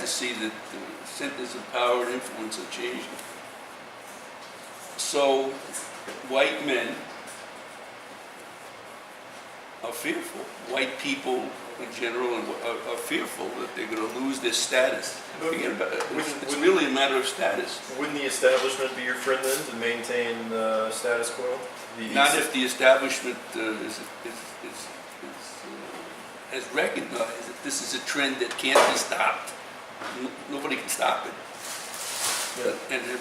to see that the centers of power and influence are changing. So, white men are fearful. White people in general are fearful that they're going to lose their status. Forget about it. It's really a matter of status. Wouldn't the establishment be your friend then to maintain status quo? Not if the establishment has recognized that this is a trend that can't be stopped. Nobody can stop it. Yeah. And are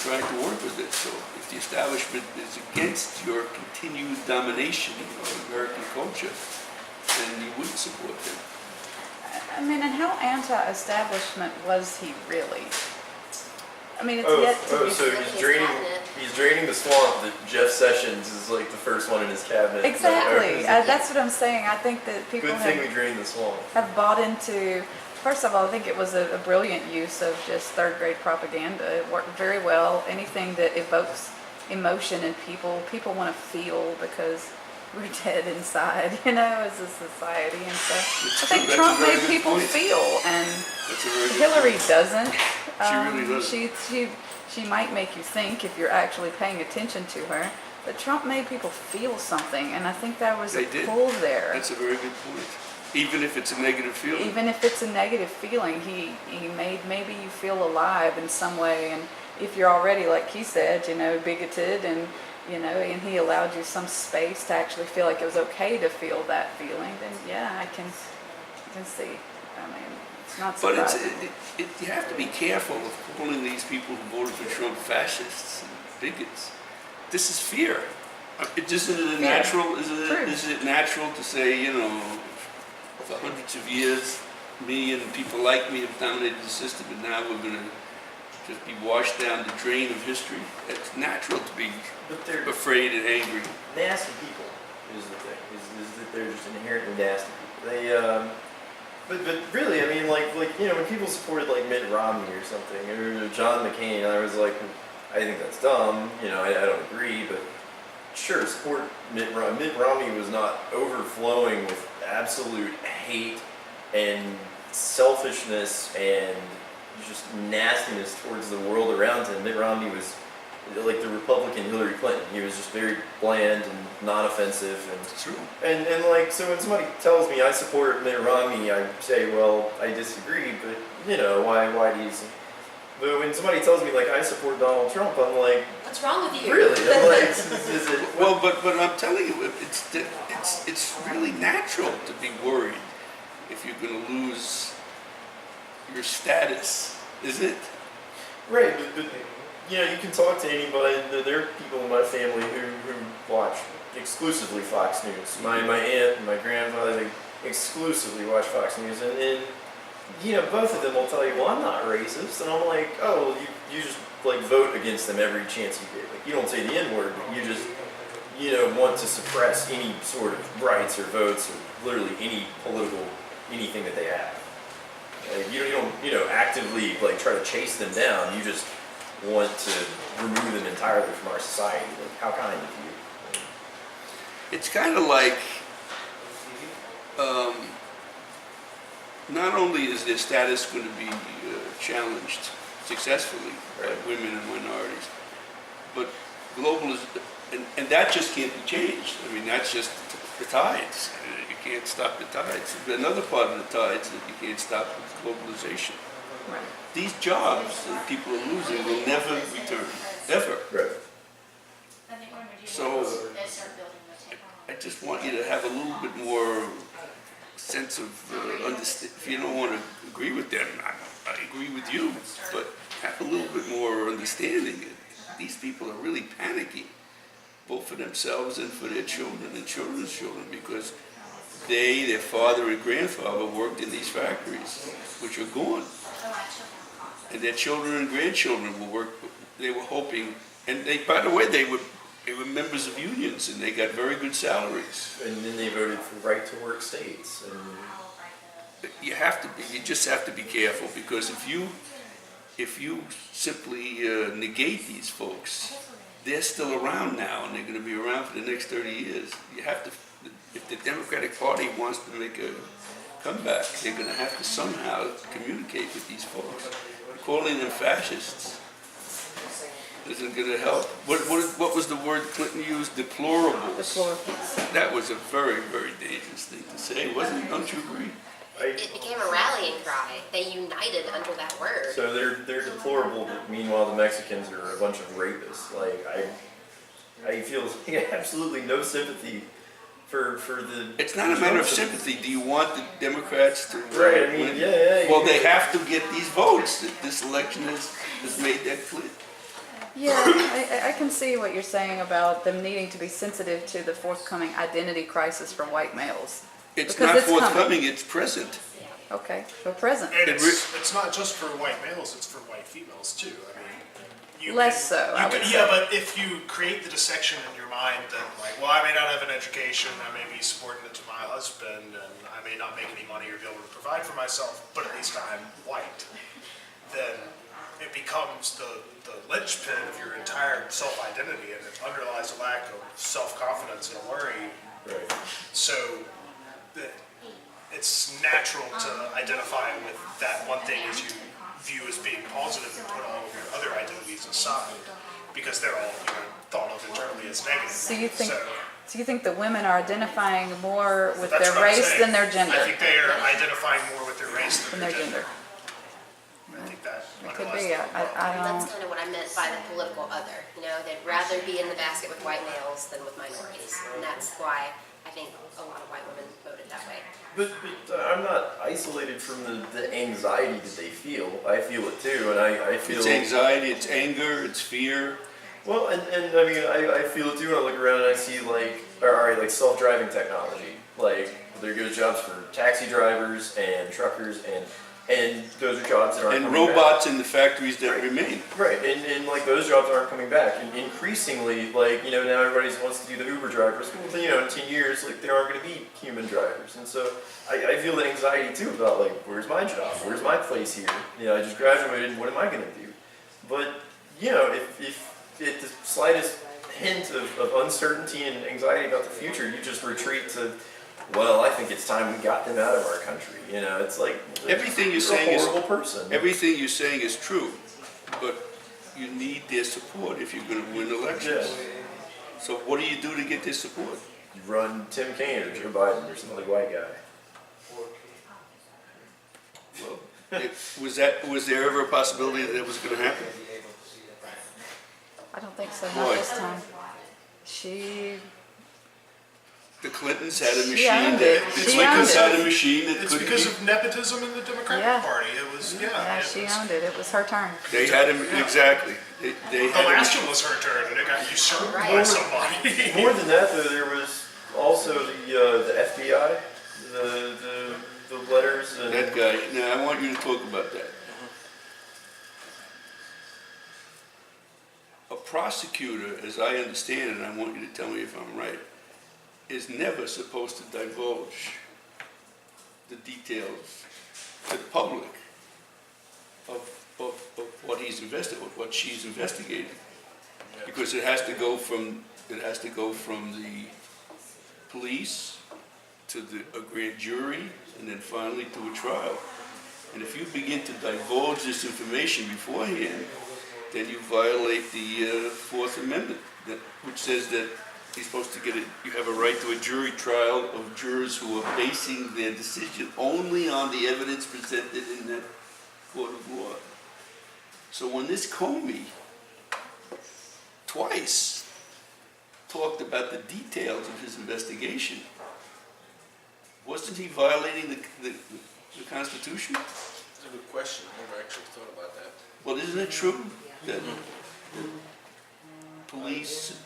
trying to work with it. So if the establishment is against your continued domination of American culture, then you wouldn't support them. I mean, and how anti-establishment was he really? I mean, it's yet to be... So he's draining the swamp that Jeff Sessions is like the first one in his cabinet. Exactly. That's what I'm saying. I think that people Good thing we drained the swamp. Have bought into... First of all, I think it was a brilliant use of just third grade propaganda. It worked very well. Anything that evokes emotion in people want to feel because we're dead inside, you know, as a society. And so I think Trump made people feel, and Hillary doesn't. She really doesn't. She might make you think if you're actually paying attention to her, but Trump made people feel something, and I think that was a pull there. That's a very good point. Even if it's a negative feeling. Even if it's a negative feeling, he made maybe you feel alive in some way. And if you're already, like he said, you know, bigoted and, you know, and he allowed you some space to actually feel like it was okay to feel that feeling, then yeah, I can see. I mean, it's not surprising. But you have to be careful of calling these people who voted for Trump fascists and bigots. This is fear. Is it natural to say, you know, for hundreds of years, me and people like me have dominated the system, and now we're going to just be washed down the drain of history? It's natural to be afraid and angry. Nasty people is the thing. Is that they're just inherently nasty people. They, but really, I mean, like you know, when people supported like Mitt Romney or something, or John McCain, I was like, I think that's dumb. You know, I don't agree, but sure, support Mitt Romney. Mitt Romney was not overflowing with absolute hate and selfishness and just nastiness towards the world around him. Mitt Romney was like the Republican Hillary Clinton. He was just very bland and non-offensive. And it's true. And like, so when somebody tells me I support Mitt Romney, I say, well, I disagree, but you know, why do you? But when somebody tells me like I support Donald Trump, I'm like, what's wrong with you? Really? I'm like, is it? Well, but I'm telling you, it's really natural to be worried if you're going to lose your status, is it? Right, but you know, you can talk to anybody. There are people in my family who watch exclusively Fox News. My aunt and my grandfather, they exclusively watch Fox News, and you know, both of them will tell you, well, I'm not racist. And I'm like, oh, well, you just like vote against them every chance you get. Like, you don't say the N-word, but you just, you know, want to suppress any sort of rights or votes or literally any political, anything that they have. Like, you don't, you know, actively like try to chase them down. You just want to remove them entirely from our society. Like, how kind of you? It's kind of like, not only is their status going to be challenged successfully by women and minorities, but and that just can't be changed. I mean, that's just the tides. You can't stop the tides. Another part of the tides that you can't stop is globalization. Right. These jobs that people are losing will never return, ever. Right. So I just want you to have a little bit more sense of understand. If you don't want to agree with them, I agree with you, but have a little bit more understanding. These people are really panicking, both for themselves and for their children and children's children, because their father and grandfather worked in these factories, which are gone. And their children and grandchildren will work. They were hoping, and by the way, they were members of unions, and they got very good salaries. And then they voted for right-to-work states. And you just have to be careful, because if you simply negate these folks, they're still around now, and they're going to be around for the next 30 years. You have to, if the Democratic Party wants to make a comeback. They're gonna have to somehow communicate with these folks. Calling them fascists isn't gonna help. What was the word Clinton used? Deplorables. Deplorables. That was a very, very dangerous thing to say, wasn't it? Don't you agree? It became a rallying cry. They united under that word. So they're deplorable, but meanwhile the Mexicans are a bunch of rapists. Like I feel absolutely no sympathy for the. It's not a matter of sympathy. Do you want the Democrats to Right, I mean, win? yeah. Well, they have to get these votes. This election has made that clear. Yeah, I can see what you're saying about them needing to be sensitive to the forthcoming identity crisis for white males. It's Because not it's coming. forthcoming, it's present. Okay, so present. And it's not just for white males, it's for white females too. I mean, you Less can- so, you I can- would Yeah, say. but if you create the dissection in your mind that like, well, I may not have an education, I may be subordinate to my husband, and I may not make any money or be able to provide for myself, but at least I'm white, then it becomes the linchpin of your entire self-identity, and it underlies a lack of self-confidence and a worry. Right. So that it's natural to identify with that one thing as you view as being positive and put all of your other identities aside because they're all thought of internally as negative. So you think the women are identifying more with That's their what I'm race saying. than their gender? I think they are identifying more with their race Than than their gender. I think that It could underlies be, the I That's don't, kind of what I meant by the political other. You know, they'd rather be in the basket with white males than with minorities. And that's why I think a lot of white women voted that way. But I'm not isolated from the anxiety that they feel. I feel it too, and I feel. It's anxiety, it's anger, it's fear. Well, and I mean, I feel it too when I look around and I see like self-driving technology. Like, they're good jobs for taxi drivers and truckers, and those are jobs that aren't And coming robots in the factories that remain. back. Right, and like those jobs aren't coming back. And increasingly, like, now everybody wants to do the Uber drivers. Well, in 10 years, like, there aren't going to be human drivers. And so I feel the anxiety too about, like, where's my job? Where's my place here? I just graduated, what am I going to do? But, if the slightest hint of uncertainty and anxiety about the future, you just retreat to, well, I think it's time we got them out of our country. It's like Everything you're you're saying a is horrible person. everything you're saying is true, but you need their support if you're going to win elections. Yeah. So what do you do to get their support? You run Tim Kaine or Joe Biden or some other white guy. Well, was there ever a possibility that it was going to happen? I don't think so, Why? not this time. The Clintons had a She machine owned that it. the She Clintons owned had it. a machine that It's couldn't because be. of nepotism in the Democratic Yeah. Party. It was, Yeah, she owned it, it was her turn. They had him exactly. They The had last him. one was her turn, and it got usurped by Right. somebody. More than that, though, there was also the FBI, the letters and That guy. Now I want you to talk about that. A prosecutor, as I understand it, and I want you to tell me if I'm right, is never supposed to divulge the details to the public of what he's investigating, what she's investigating, because it has to go from the police to a grand jury and then finally to a trial. And if you begin to divulge this information beforehand, then you violate the Fourth Amendment, which says that you're supposed to you have a right to a jury trial of jurors who are basing their decision only on the evidence presented in that court of law. So when this Comey twice talked about the details of his investigation, wasn't he violating the Constitution? That's a good question. I never actually thought about that. Well, isn't it true that the police,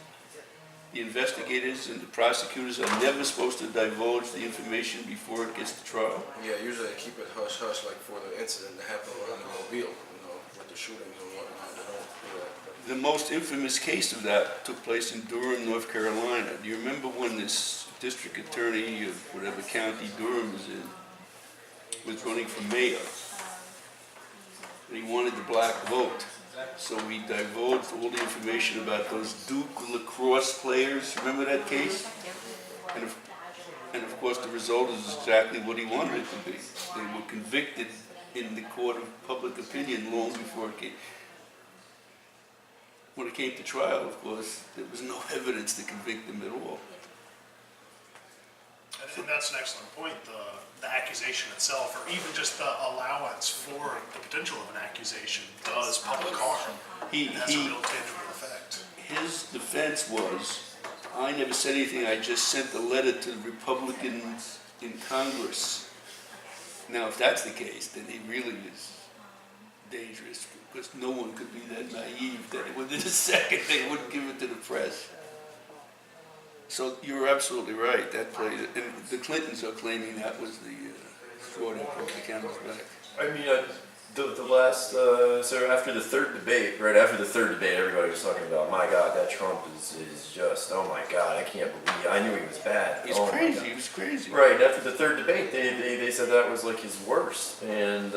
the investigators, and the prosecutors are never supposed to divulge the information before it gets to trial? Yeah, usually they keep it hush-hush, like for the incident that happened around the Mobile, with the shootings and whatnot. They don't do that. The most infamous case of that took place in Durham, North Carolina. Do you remember when this district attorney of whatever county Durham is in was running for mayor? And he wanted the black vote. So we divulged all the information about those Duke lacrosse players. Remember that case? And And of course, the result is exactly what he wanted it to be. They were convicted in the court of public opinion long before it came. When it came to trial, of course, there was no evidence to convict them at all. And that's an excellent point, the accusation itself, or even just the allowance for the potential of an accusation does public harm. It has a real tangible effect. His defense was, I never said anything, I just sent a letter to the Republicans in Congress. Now, if that's the case, then he really is dangerous, because no one could be that naive that within a second they wouldn't give it to the press. So you're absolutely right, that played it, and the Clintons are claiming that was the straw that broke the camel's back. I mean, the last, so after the third debate, right after the third debate, everybody was talking about, my God, that Trump is just, oh my God, I can't believe, I knew he was bad. He's Oh my crazy, God. he was crazy. Right, and after the third debate, they said that was like his worst, and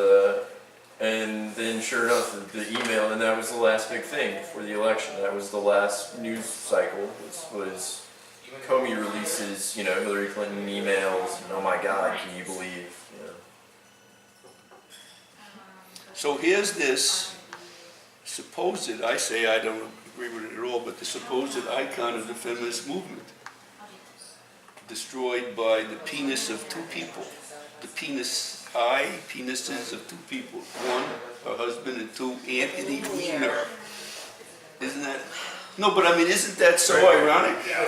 then sure enough, the email, and that was the last big thing for the election. That was the last news cycle, was Comey releases, Hillary Clinton emails, and oh my God, can you believe, So here's this supposed, I say I don't agree with it at all, but the supposed icon of the feminist movement, destroyed by the penis of two people. The penises of two people. One, her husband, and two, Anthony Weiner. Isn't that? No, but I mean, isn't that so ironic? I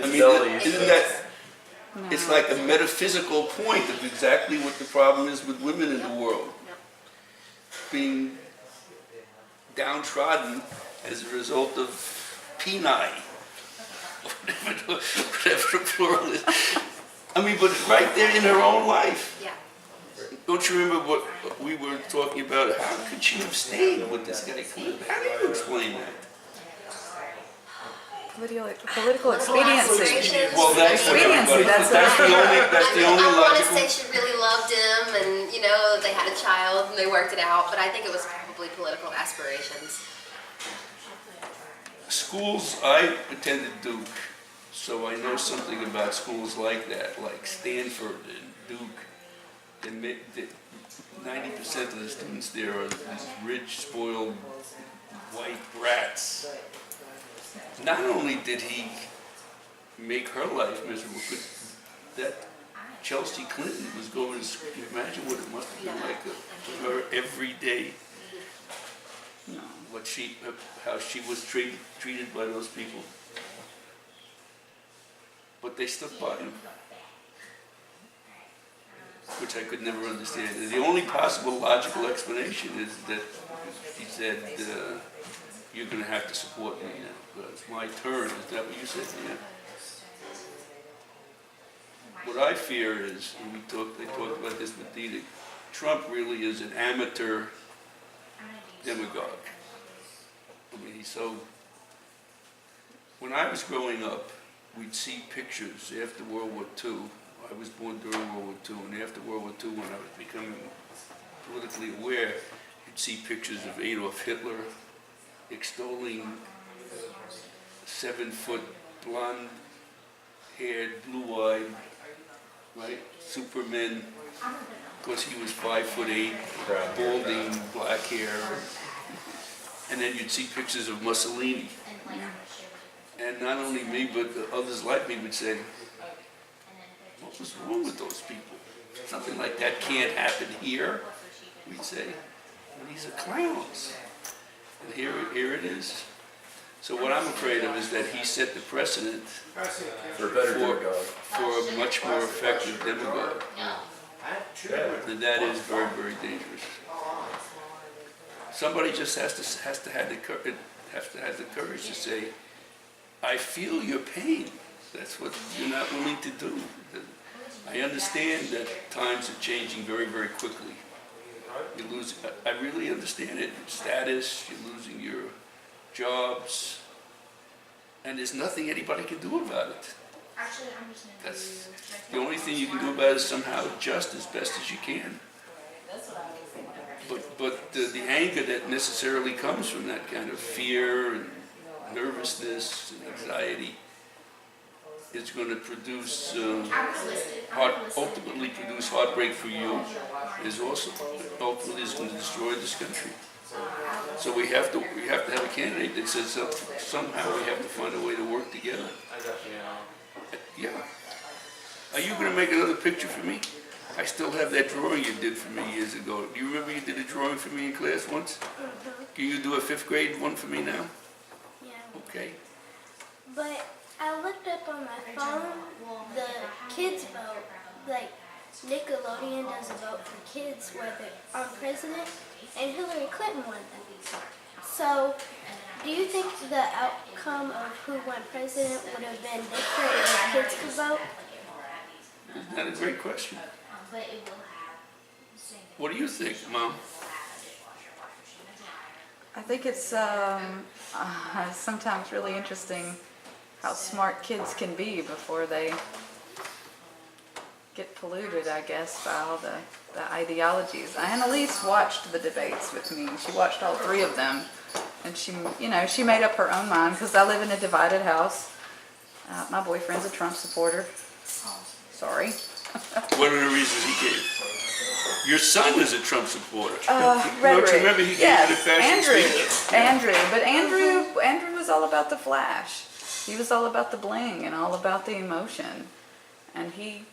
mean, isn't that? It's like a metaphysical point of exactly what the problem is with women in the world. Being downtrodden as a result of peni, whatever the plural is. I mean, but right there in her own life. Yeah. Don't you remember what we were talking about? How could she have stayed with this guy? How do you explain that? Political expediency. Well, that's what everybody, That's the only I want to logical. say she really loved him, and they had a child and they worked it out. But I think it was probably political aspirations. Schools, I attended Duke, so I know something about schools like that, like Stanford and Duke. And 90% of the students there are these rich, spoiled, white brats. Not only did he make her life miserable, but that Chelsea Clinton was going to school. Can you imagine what it must have been like for her every day? How she was treated by those people. But they stuck by him, which I could never understand. And the only possible logical explanation is that he said, you're going to have to support me now. It's my turn. Is that what you said? Yeah. What I fear is, and they talked about this with Dina, Trump really is an amateur demagogue. I mean, when I was growing up, we'd see pictures after World War II. I was born during World War II, and after World War II, when I was becoming politically aware, you'd see pictures of Adolf Hitler extolling a 7-foot, blonde-haired, blue-eyed, right, Superman. Of course, he was 5'8", balding, black hair. And then you'd see pictures of Mussolini. And not only me, but others like me would say, what was wrong with those people? Something like that can't happen here, we'd say. Well, these are clowns. And here it is. So what I'm afraid of is that he set the precedent for a better demagogue. For a much more effective demagogue. And that is very, very dangerous. Somebody just has to have the courage to say, I feel your pain. That's what you're not willing to do. I understand that times are changing very, very quickly. I really understand it. Status, you're losing your jobs, and there's nothing anybody can do about it. That's the only thing you can do about it is somehow adjust as best as you can. But the anger that necessarily comes from that kind of fear and nervousness and anxiety, is going to produce, ultimately produce heartbreak for you, is also ultimately is going to destroy this country. So we have to have a candidate that says somehow we have to find a way to work together. Yeah. Are you going to make another picture for me? I still have that drawing you did for me years ago. Do you remember you did a drawing for me in class once? Can you do a 5th grade one for me now? Yeah. Okay. But I looked up on my phone the kids vote, like Nickelodeon does a vote for kids whether on president, and Hillary Clinton won that. So, do you think the outcome of who won president would have been different if kids could vote? Isn't that a great question? What do you think, Mom? I think it's sometimes really interesting how smart kids can be before they get polluted, I guess, by all the ideologies. Annalise watched the debates with me. She watched all 3 of them, and she made up her own mind, because I live in a divided house. My boyfriend's a Trump supporter. Sorry. What are the reasons he gave? Your son is a Trump supporter. Rhetoric. Don't you remember he gave you the fashion speech? But Andrew was all about the flash. He was all about the bling and all about the emotion. And he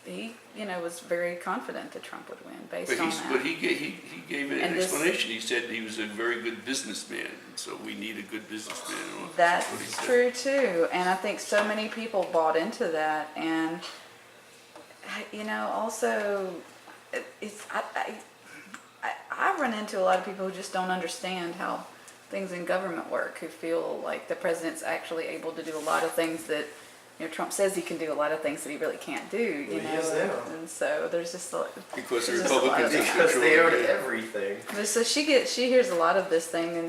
was very confident that Trump would win based on that. But he gave an And this- explanation. He said he was a very good businessman, so we need a good businessman. That's what he said. true too, and I think so many people bought into that, and also, I run into a lot of people who just don't understand how things in government work, who feel like the president's actually able to do a lot of things that, Trump says he can do a lot of things that he really can't do, Well, he is now. and so there's just Because the there's just a lot of Republicans that. are Because they own controlling it. everything. But so she hears a lot of this thing,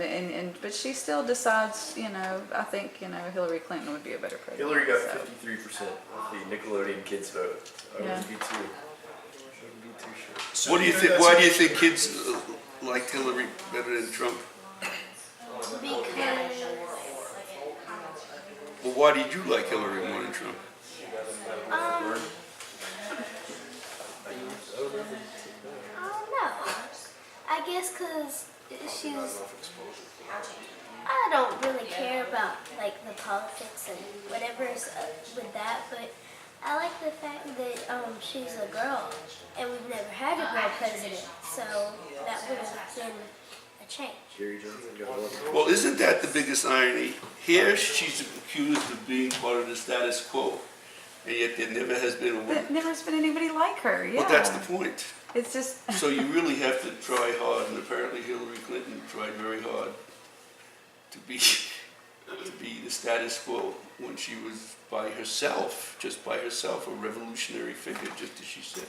but she still decides, I think, Hillary Clinton would be a better president. Hillary got so. 53% of the Nickelodeon kids vote. I Yeah. wouldn't be too sure. So What do you hear think? that's Why do you interesting. think kids liked Hillary better than Trump? Because Well, why did you like Hillary more than Trump? I don't know. I guess because she's. I don't really care about like the politics and whatever's with that, but I like the fact that she's a girl, and we've never had a girl president, so that would have been a change. Jerry Johnson got 11. Well, isn't that the biggest irony? Here, she's accused of being part of the status quo, and yet there never has been a woman. But never has been anybody like her. Yeah. Well, that's the point. It's just. So you really have to try hard, and apparently Hillary Clinton tried very hard to be the status quo when she was by herself, just by herself, a revolutionary figure, just as she said.